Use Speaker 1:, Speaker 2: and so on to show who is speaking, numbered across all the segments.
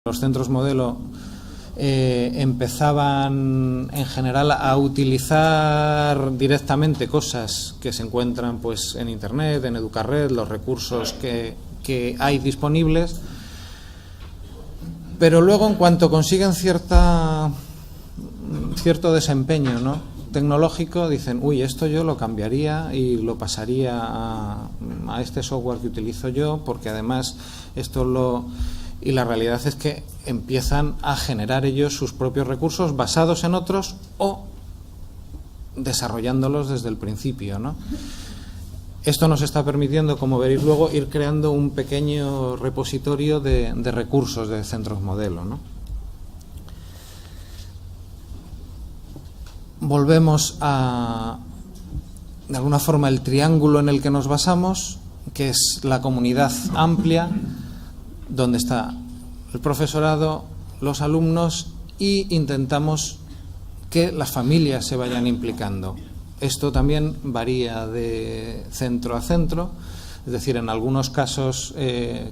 Speaker 1: Los centros modelo empezaban en general a utilizar directamente cosas que se encuentran pues en Internet, en Educarred, los recursos que hay disponibles, pero luego en cuanto consiguen cierto desempeño, ¿no?, tecnológico, dicen, uy, esto yo lo cambiaría y lo pasaría a este software que utilizo yo, porque además esto lo... Y la realidad es que empiezan a generar ellos sus propios recursos basados en otros o desarrollándolos desde el principio, ¿no? Esto nos está permitiendo, como veréis luego, ir creando un pequeño repositorio de recursos de centros modelo, ¿no? Volvemos a, de alguna forma, el triángulo en el que nos basamos, que es la comunidad amplia, donde está el profesorado, los alumnos, y intentamos que las familias se vayan implicando. Esto también varía de centro a centro, es decir, en algunos casos,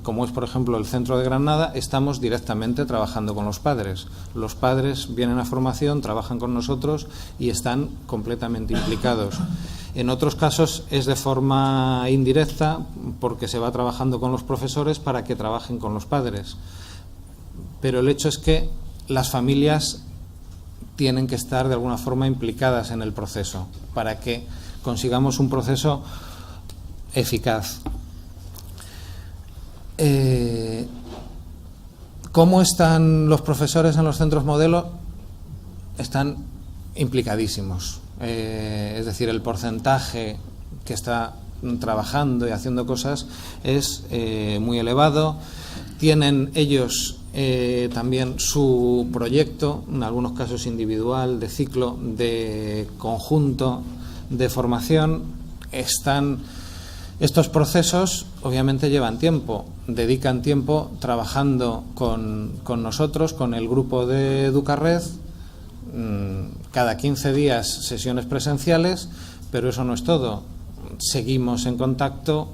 Speaker 1: como es por ejemplo el centro de Granada, estamos directamente trabajando con los padres. Los padres vienen a formación, trabajan con nosotros y están completamente implicados. En otros casos es de forma indirecta, porque se va trabajando con los profesores para que trabajen con los padres. Pero el hecho es que las familias tienen que estar de alguna forma implicadas en el proceso para que consigamos un proceso eficaz. ¿Cómo están los profesores en los centros modelo? Están implicadísimos. Es decir, el porcentaje que está trabajando y haciendo cosas es muy elevado. Tienen ellos también su proyecto, en algunos casos individual, de ciclo, de conjunto, de formación. Estos procesos obviamente llevan tiempo, dedican tiempo trabajando con nosotros, con el grupo de Educarred. Cada 15 días sesiones presenciales, pero eso no es todo. Seguimos en contacto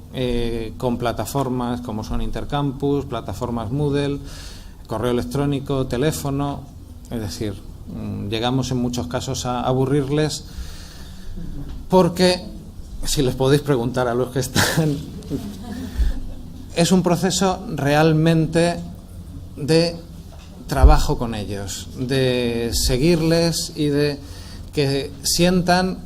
Speaker 1: con plataformas como son Intercampus, plataformas Moodle, correo electrónico, teléfono. Es decir, llegamos en muchos casos a aburrirles, porque, si les podéis preguntar a los que están, es un proceso realmente de trabajo con ellos, de seguirles y de que sientan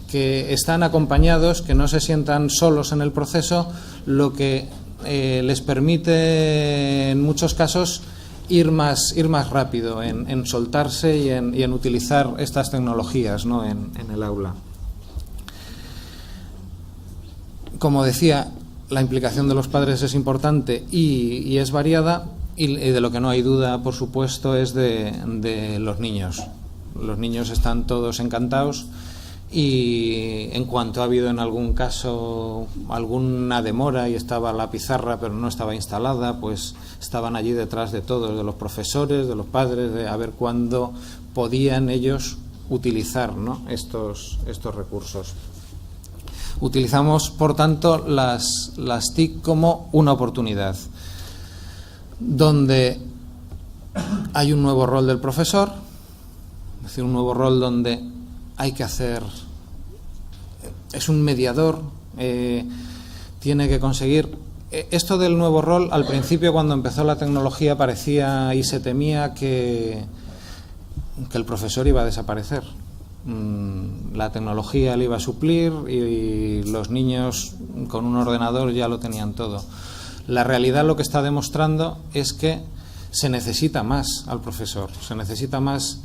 Speaker 1: que están acompañados, que no se sientan solos en el proceso, lo que les permite en muchos casos ir más rápido en soltarse y en utilizar estas tecnologías, ¿no?, en el aula. Como decía, la implicación de los padres es importante y es variada. Y de lo que no hay duda, por supuesto, es de los niños. Los niños están todos encantados y en cuanto ha habido en algún caso alguna demora y estaba la pizarra pero no estaba instalada, pues estaban allí detrás de todos, de los profesores, de los padres, de a ver cuándo podían ellos utilizar, ¿no?, estos recursos. Utilizamos, por tanto, las TIC como una oportunidad, donde hay un nuevo rol del profesor, es decir, un nuevo rol donde hay que hacer, es un mediador, tiene que conseguir. Esto del nuevo rol, al principio, cuando empezó la tecnología, parecía y se temía que el profesor iba a desaparecer. La tecnología le iba a suplir y los niños con un ordenador ya lo tenían todo. La realidad lo que está demostrando es que se necesita más al profesor, se necesita más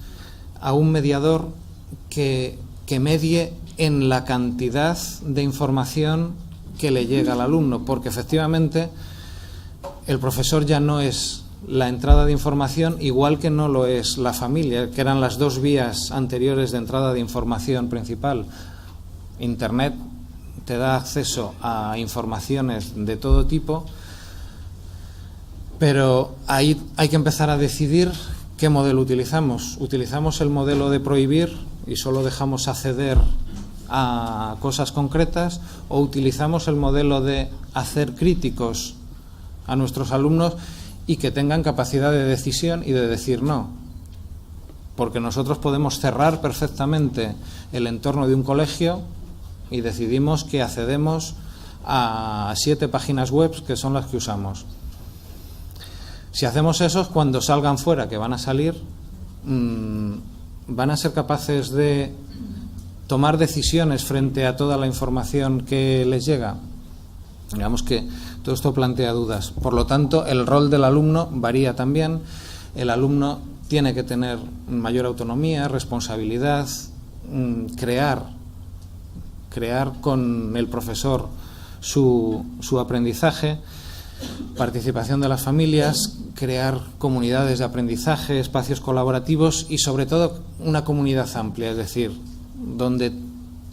Speaker 1: a un mediador que medie en la cantidad de información que le llega al alumno, porque efectivamente el profesor ya no es la entrada de información, igual que no lo es la familia, que eran las dos vías anteriores de entrada de información principal. Internet te da acceso a informaciones de todo tipo, pero ahí hay que empezar a decidir qué modelo utilizamos. ¿Utilizamos el modelo de prohibir y solo dejamos acceder a cosas concretas, o utilizamos el modelo de hacer críticos a nuestros alumnos y que tengan capacidad de decisión y de decir no. Porque nosotros podemos cerrar perfectamente el entorno de un colegio y decidimos que accedemos a 7 páginas web que son las que usamos. Si hacemos eso, cuando salgan fuera, que van a salir, van a ser capaces de tomar decisiones frente a toda la información que les llega. Digamos que todo esto plantea dudas. Por lo tanto, el rol del alumno varía también. El alumno tiene que tener mayor autonomía, responsabilidad, crear con el profesor su aprendizaje, participación de las familias, crear comunidades de aprendizaje, espacios colaborativos y sobre todo una comunidad amplia, es decir, donde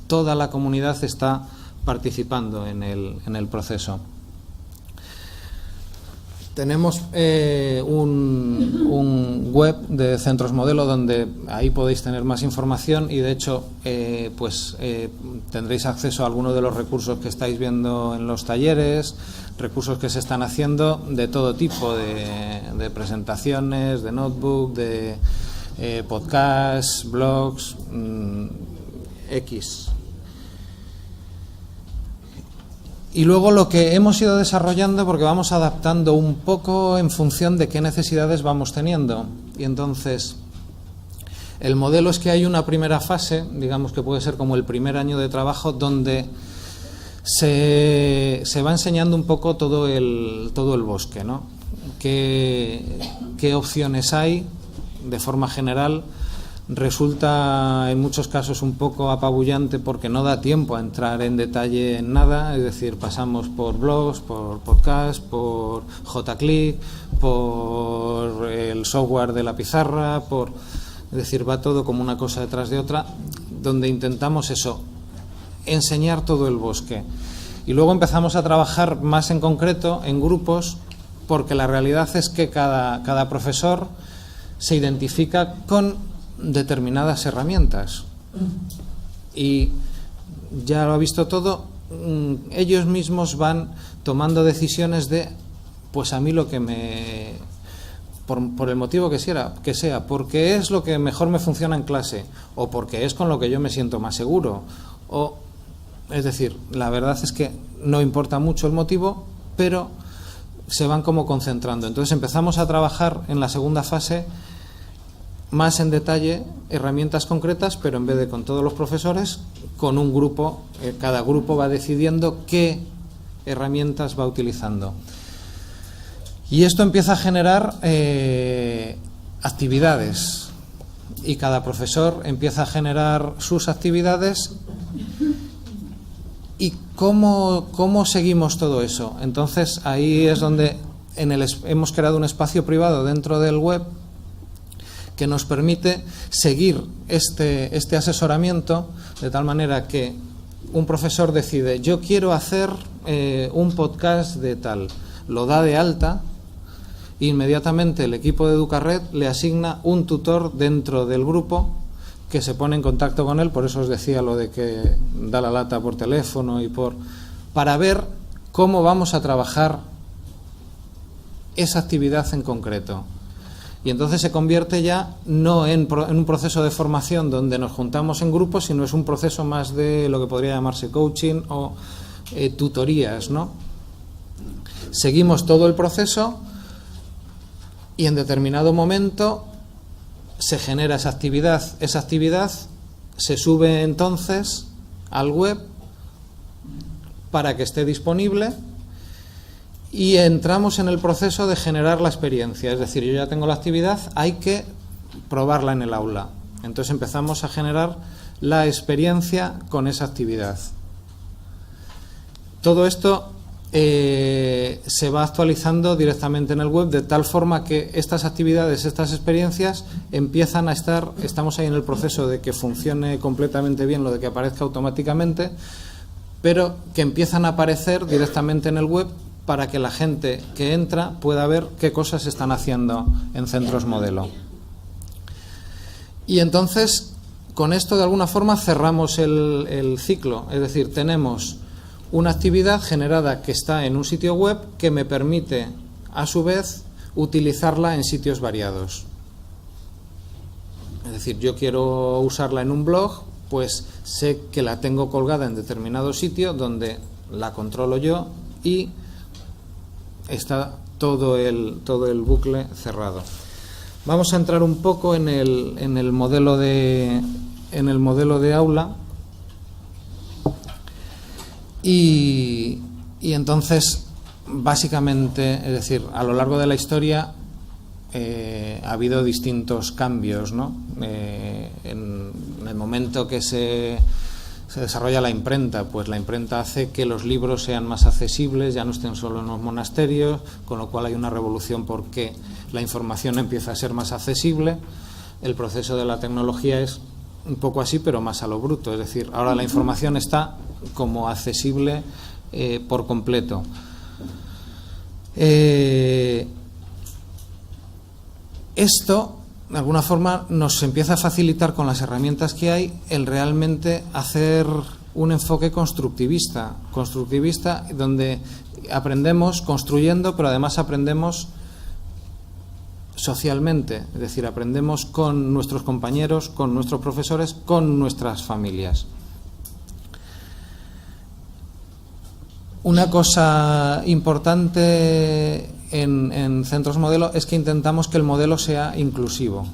Speaker 1: toda la comunidad está participando en el proceso. Tenemos un web de Centros Modelo donde ahí podéis tener más información y de hecho tendréis acceso a algunos de los recursos que estáis viendo en los talleres, recursos que se están haciendo de todo tipo, de presentaciones, de notebook, de podcasts, blogs, X. Y luego lo que hemos ido desarrollando, porque vamos adaptando un poco en función de qué necesidades vamos teniendo. Y entonces, el modelo es que hay una primera fase, digamos que puede ser como el primer año de trabajo, donde se va enseñando un poco todo el bosque, ¿no? ¿Qué opciones hay de forma general? Resulta en muchos casos un poco apabullante porque no da tiempo a entrar en detalle en nada, es decir, pasamos por blogs, por podcasts, por JClick, por el software de la pizarra, es decir, va todo como una cosa detrás de otra, donde intentamos eso, enseñar todo el bosque. Y luego empezamos a trabajar más en concreto en grupos, porque la realidad es que cada profesor se identifica con determinadas herramientas y ya lo ha visto todo, ellos mismos van tomando decisiones de pues a mí lo que por el motivo que sea, porque es lo que mejor me funciona en clase o porque es con lo que yo me siento más seguro, es decir, la verdad es que no importa mucho el motivo, pero se van como concentrando. Entonces empezamos a trabajar en la segunda fase más en detalle, herramientas concretas, pero en vez de con todos los profesores, con un grupo, cada grupo va decidiendo qué herramientas va utilizando. Y esto empieza a generar actividades, y cada profesor empieza a generar sus actividades. ¿Y cómo seguimos todo eso? Entonces ahí es donde hemos creado un espacio privado dentro del web que nos permite seguir este asesoramiento de tal manera que un profesor decide, yo quiero hacer un podcast de tal, lo da de alta, inmediatamente el equipo de Educarred le asigna un tutor dentro del grupo que se pone en contacto con él, por eso os decía lo de que da la lata por teléfono para ver cómo vamos a trabajar esa actividad en concreto. Y entonces se convierte ya no en un proceso de formación donde nos juntamos en grupos, sino es un proceso más de lo que podría llamarse coaching o tutorías, ¿no? Seguimos todo el proceso y en determinado momento se genera esa actividad. Esa actividad se sube entonces al web para que esté disponible. Y entramos en el proceso de generar la experiencia, es decir, yo ya tengo la actividad, hay que probarla en el aula. Entonces empezamos a generar la experiencia con esa actividad. Todo esto se va actualizando directamente en el web de tal forma que estas actividades, estas experiencias empiezan a estar, estamos ahí en el proceso de que funcione completamente bien, lo de que aparezca automáticamente, pero que empiezan a aparecer directamente en el web para que la gente que entra pueda ver qué cosas están haciendo en Centros Modelo. Y entonces, con esto de alguna forma cerramos el ciclo, es decir, tenemos una actividad generada que está en un sitio web que me permite, a su vez, utilizarla en sitios variados. Es decir, yo quiero usarla en un blog, pues sé que la tengo colgada en determinado sitio donde la controlo yo y está todo el bucle cerrado. Vamos a entrar un poco en el modelo de aula y entonces básicamente, es decir, a lo largo de la historia ha habido distintos cambios, ¿no? En el momento que se desarrolla la imprenta, pues la imprenta hace que los libros sean más accesibles, ya no estén solo en los monasterios, con lo cual hay una revolución porque la información empieza a ser más accesible. El proceso de la tecnología es un poco así, pero más a lo bruto, es decir, ahora la información está como accesible por completo. Esto, de alguna forma, nos empieza a facilitar con las herramientas que hay el realmente hacer un enfoque constructivista donde aprendemos construyendo, pero además aprendemos socialmente, es decir, aprendemos con nuestros compañeros, con nuestros profesores, con nuestras familias. Una cosa importante en centros modelo es que intentamos que el modelo sea inclusivo.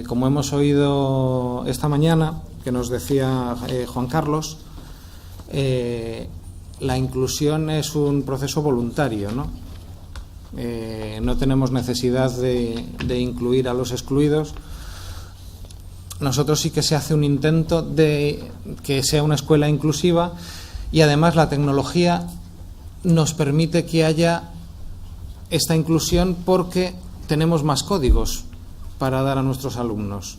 Speaker 1: Como hemos oído esta mañana, que nos decía Juan Carlos, la inclusión es un proceso voluntario, ¿no? No tenemos necesidad de incluir a los excluidos. Nosotros sí que se hace un intento de que sea una escuela inclusiva y además la tecnología nos permite que haya esta inclusión porque tenemos más códigos para dar a nuestros alumnos.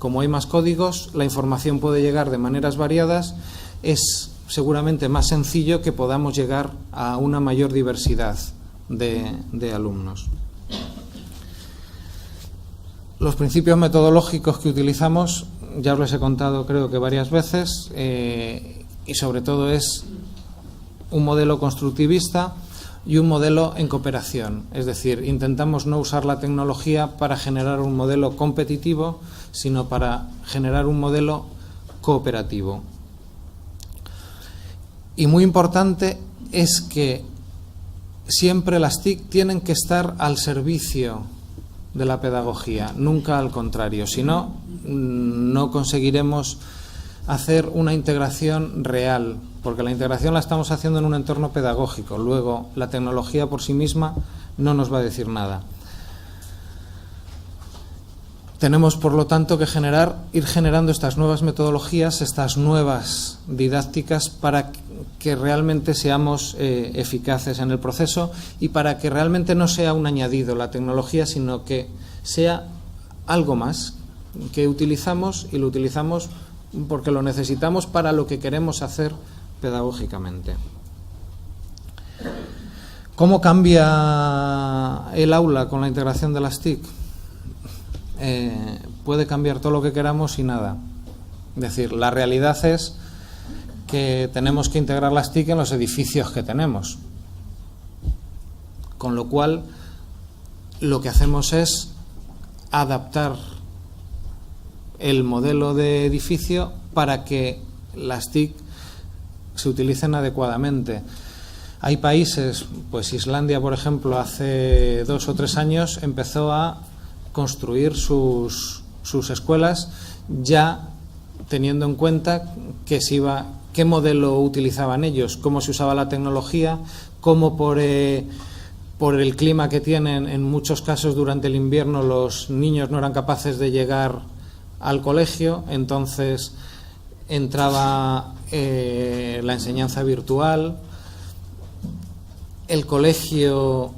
Speaker 1: Como hay más códigos, la información puede llegar de maneras variadas, es seguramente más sencillo que podamos llegar a una mayor diversidad de alumnos. Los principios metodológicos que utilizamos, ya os los he contado creo que varias veces, y sobre todo es un modelo constructivista y un modelo en cooperación. Es decir, intentamos no usar la tecnología para generar un modelo competitivo, sino para generar un modelo cooperativo. Y muy importante es que siempre las TIC tienen que estar al servicio de la pedagogía, nunca al contrario. Si no, no conseguiremos hacer una integración real, porque la integración la estamos haciendo en un entorno pedagógico. Luego, la tecnología por sí misma no nos va a decir nada. Tenemos, por lo tanto, que ir generando estas nuevas metodologías, estas nuevas didácticas para que realmente seamos eficaces en el proceso y para que realmente no sea un añadido la tecnología, sino que sea algo más que utilizamos y lo utilizamos porque lo necesitamos para lo que queremos hacer pedagógicamente. ¿Cómo cambia el aula con la integración de las TIC? Puede cambiar todo lo que queramos y nada. Es decir, la realidad es que tenemos que integrar las TIC en los edificios que tenemos. Con lo cual, lo que hacemos es adaptar el modelo de edificio para que las TIC se utilicen adecuadamente. Hay países, pues Islandia, por ejemplo, hace 2 o 3 años empezó a construir sus escuelas ya teniendo en cuenta qué modelo utilizaban ellos, cómo se usaba la tecnología, cómo por el clima que tienen, en muchos casos durante el invierno los niños no eran capaces de llegar al colegio, entonces entraba la enseñanza virtual. El colegio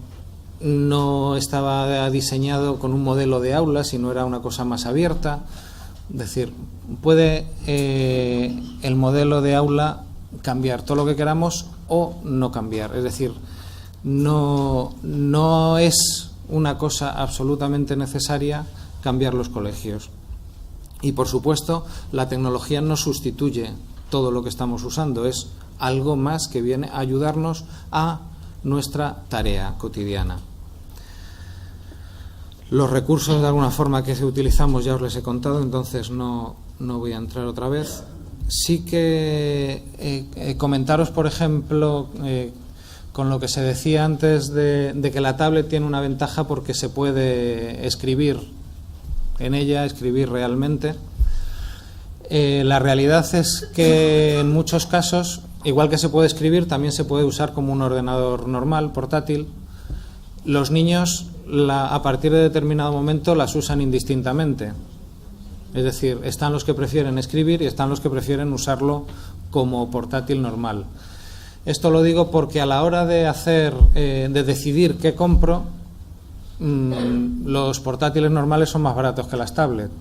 Speaker 1: no estaba diseñado con un modelo de aula, sino era una cosa más abierta. Es decir, puede el modelo de aula cambiar todo lo que queramos o no cambiar. Es decir, no es una cosa absolutamente necesaria cambiar los colegios. Y, por supuesto, la tecnología no sustituye todo lo que estamos usando, es algo más que viene a ayudarnos a nuestra tarea cotidiana. Los recursos, de alguna forma, que utilizamos ya os les he contado, entonces no voy a entrar otra vez. Sí que comentaros, por ejemplo, con lo que se decía antes de que la tablet tiene una ventaja porque se puede escribir en ella, escribir realmente. La realidad es que en muchos casos, igual que se puede escribir, también se puede usar como un ordenador normal, portátil. Los niños, a partir de determinado momento, las usan indistintamente. Es decir, están los que prefieren escribir y están los que prefieren usarlo como portátil normal. Esto lo digo porque a la hora de decidir qué compro, los portátiles normales son más baratos que las tablets.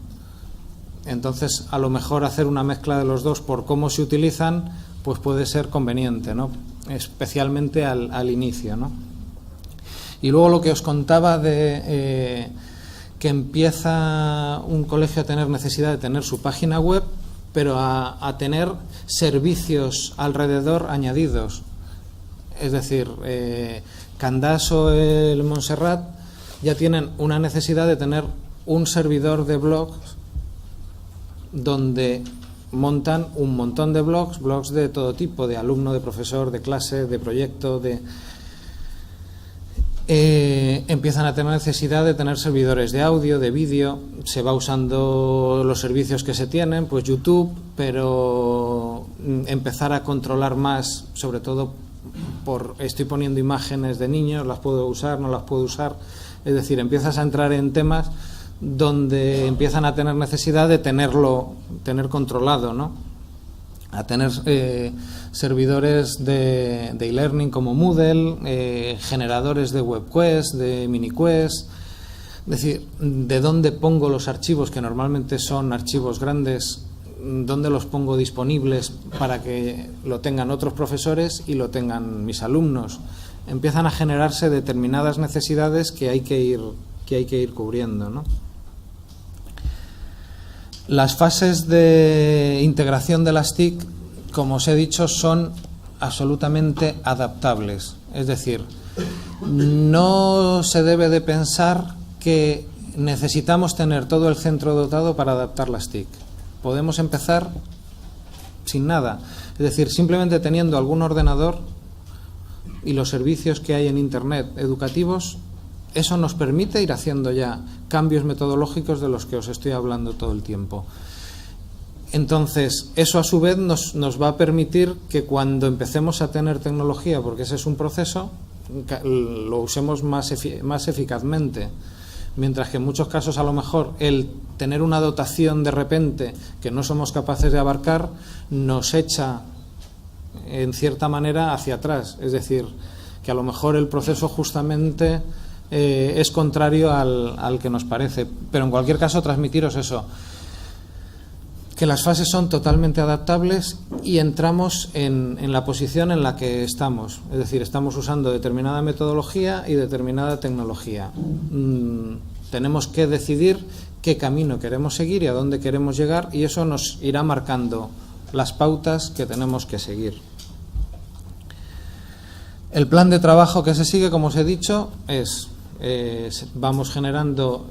Speaker 1: Entonces, a lo mejor hacer una mezcla de los dos por cómo se utilizan, pues puede ser conveniente, ¿no? Especialmente al inicio, ¿no? Y luego lo que os contaba de que empieza un colegio a tener necesidad de tener su página web, pero a tener servicios alrededor añadidos. Es decir, Candás o el Montserrat ya tienen una necesidad de tener un servidor de blogs donde montan un montón de blogs de todo tipo, de alumno, de profesor, de clase, de proyecto, empiezan a tener necesidad de tener servidores de audio, de vídeo. Se va usando los servicios que se tienen, pues YouTube, pero empezar a controlar más, sobre todo estoy poniendo imágenes de niños, las puedo usar, no las puedo usar. Es decir, empiezas a entrar en temas donde empiezan a tener necesidad de tener controlado, ¿no? A tener servidores de e-learning como Moodle, generadores de WebQuest, de MiniQuest. Es decir, de dónde pongo los archivos, que normalmente son archivos grandes, dónde los pongo disponibles para que lo tengan otros profesores y lo tengan mis alumnos. Empiezan a generarse determinadas necesidades que hay que ir cubriendo, ¿no? Las fases de integración de las TIC, como os he dicho, son absolutamente adaptables. Es decir, no se debe de pensar que necesitamos tener todo el centro dotado para adaptar las TIC. Podemos empezar sin nada. Es decir, simplemente teniendo algún ordenador y los servicios que hay en Internet educativos, eso nos permite ir haciendo ya cambios metodológicos de los que os estoy hablando todo el tiempo. Entonces, eso a su vez nos va a permitir que cuando empecemos a tener tecnología, porque ese es un proceso, lo usemos más eficazmente. Mientras que en muchos casos a lo mejor el tener una dotación de repente que no somos capaces de abarcar nos echa en cierta manera hacia atrás. Es decir, que a lo mejor el proceso justamente es contrario al que nos parece. Pero en cualquier caso transmitiros eso, que las fases son totalmente adaptables y entramos en la posición en la que estamos. Es decir, estamos usando determinada metodología y determinada tecnología. Tenemos que decidir qué camino queremos seguir y a dónde queremos llegar, y eso nos irá marcando las pautas que tenemos que seguir. El plan de trabajo que se sigue, como os he dicho, vamos generando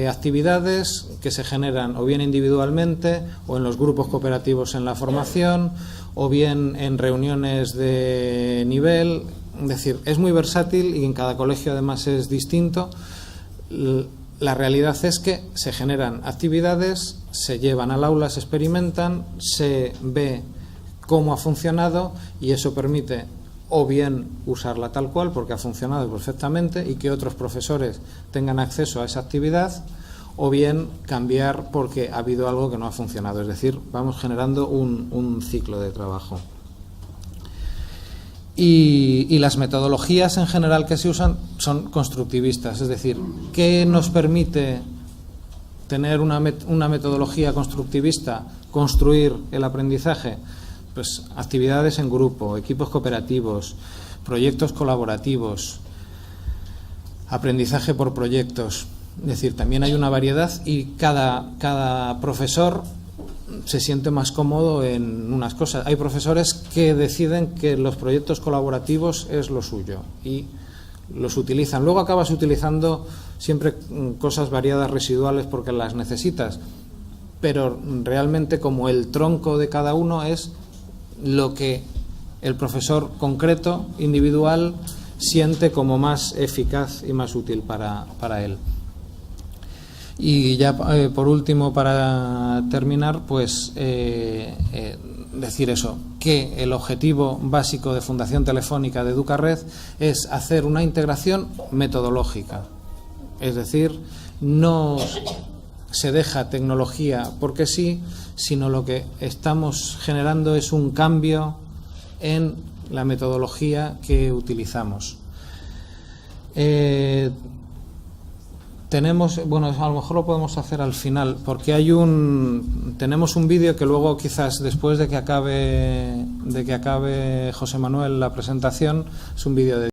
Speaker 1: actividades que se generan o bien individualmente o en los grupos cooperativos en la formación o bien en reuniones de nivel. Es decir, es muy versátil y en cada colegio además es distinto. La realidad es que se generan actividades, se llevan al aula, se experimentan, se ve cómo ha funcionado y eso permite o bien usarla tal cual porque ha funcionado perfectamente y que otros profesores tengan acceso a esa actividad, o bien cambiar porque ha habido algo que no ha funcionado. Es decir, vamos generando un ciclo de trabajo. Y las metodologías en general que se usan son constructivistas, es decir, ¿qué nos permite tener una metodología constructivista? Construir el aprendizaje. Pues actividades en grupo, equipos cooperativos, proyectos colaborativos, aprendizaje por proyectos. Es decir, también hay una variedad y cada profesor se siente más cómodo en unas cosas. Hay profesores que deciden que los proyectos colaborativos es lo suyo y los utilizan. Luego acabas utilizando siempre cosas variadas residuales porque las necesitas, pero realmente como el tronco de cada uno es lo que el profesor concreto, individual, siente como más eficaz y más útil para él. Y ya por último, para terminar, pues decir eso, que el objetivo básico de Fundación Telefónica de Educared es hacer una integración metodológica, es decir, no se deja tecnología porque sí, sino lo que estamos generando es un cambio en la metodología que utilizamos. Tenemos, bueno, a lo mejor lo podemos hacer al final, porque tenemos un vídeo que luego quizás después de que acabe José Manuel la presentación, es un vídeo de